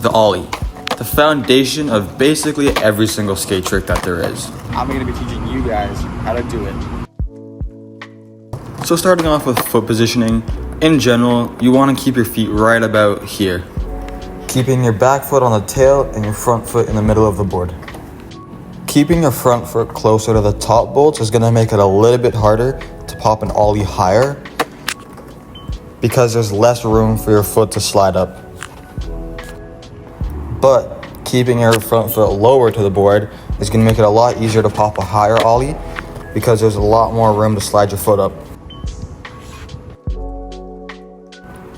the Ollie, the foundation of basically every single skate trick that there is. I'm going to be teaching you guys how to do it. So starting off with foot positioning, in general, you want to keep your feet right about here, keeping your back foot on the tail and your front foot in the middle of the board. Keeping your front foot closer to the top bolts is going to make it a little bit harder to pop an Ollie higher because there's less room for your foot to slide up. But keeping your front foot lower to the board is going to make it a lot easier to pop a higher Ollie because there's a lot more room to slide your foot up.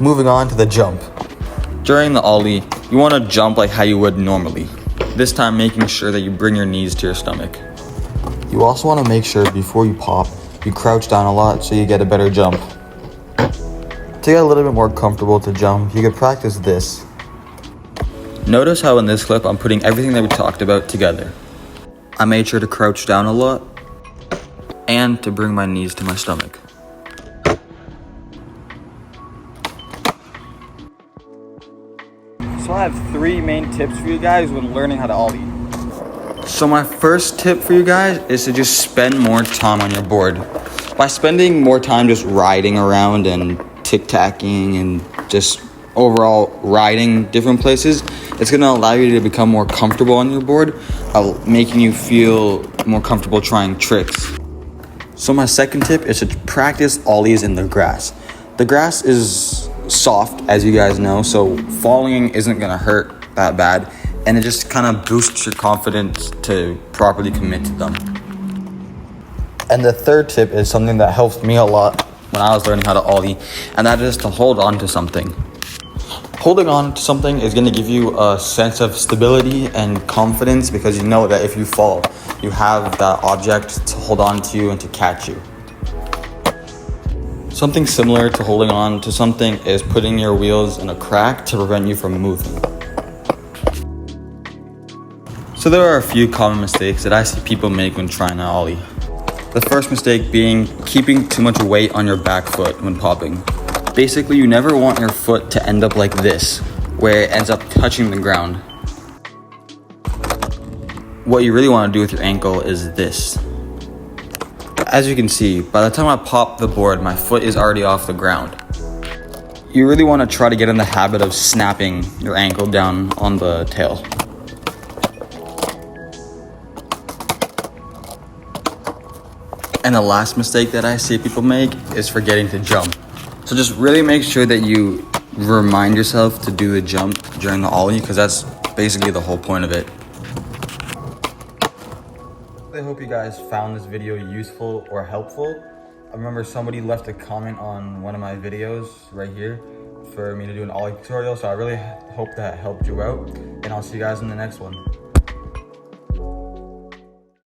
Moving on to the jump. During the Ollie, you want to jump like how you would normally. This time making sure that you bring your knees to your stomach. You also want to make sure before you pop, you crouch down a lot so you get a better jump. To get a little bit more comfortable to jump, you could practice this. Notice how in this clip I'm putting everything that we talked about together. I made sure to crouch down a lot and to bring my knees to my stomach. So I have 3 main tips for you guys when learning how to Ollie. So my first tip for you guys is to just spend more time on your board. By spending more time just riding around and tic-tacking and just overall riding different places, it's going to allow you to become more comfortable on your board, making you feel more comfortable trying tricks. So my second tip is to practice Ollies in the grass. The grass is soft, as you guys know, so falling isn't going to hurt that bad, and it just kind of boosts your confidence to properly commit to them. And the third tip is something that helped me a lot when I was learning how to Ollie, and that is to hold on to something. Holding on to something is going to give you a sense of stability and confidence because you know that if you fall, you have that object to hold on to and to catch you. Something similar to holding on to something is putting your wheels in a crack to prevent you from moving. So there are a few common mistakes that I see people make when trying to Ollie. The first mistake being keeping too much weight on your back foot when popping. Basically, you never want your foot to end up like this, where it ends up touching the ground. What you really want to do with your ankle is this. As you can see, by the time I pop the board, my foot is already off the ground. You really want to try to get in the habit of snapping your ankle down on the tail. And the last mistake that I see people make is forgetting to jump. So just really make sure that you remind yourself to do the jump during the Ollie because that's basically the whole point of it. I hope you guys found this video useful or helpful. I remember somebody left a comment on one of my videos right here for me to do an Ollie tutorial, so I really hope that helped you out, and I'll see you guys in the next one.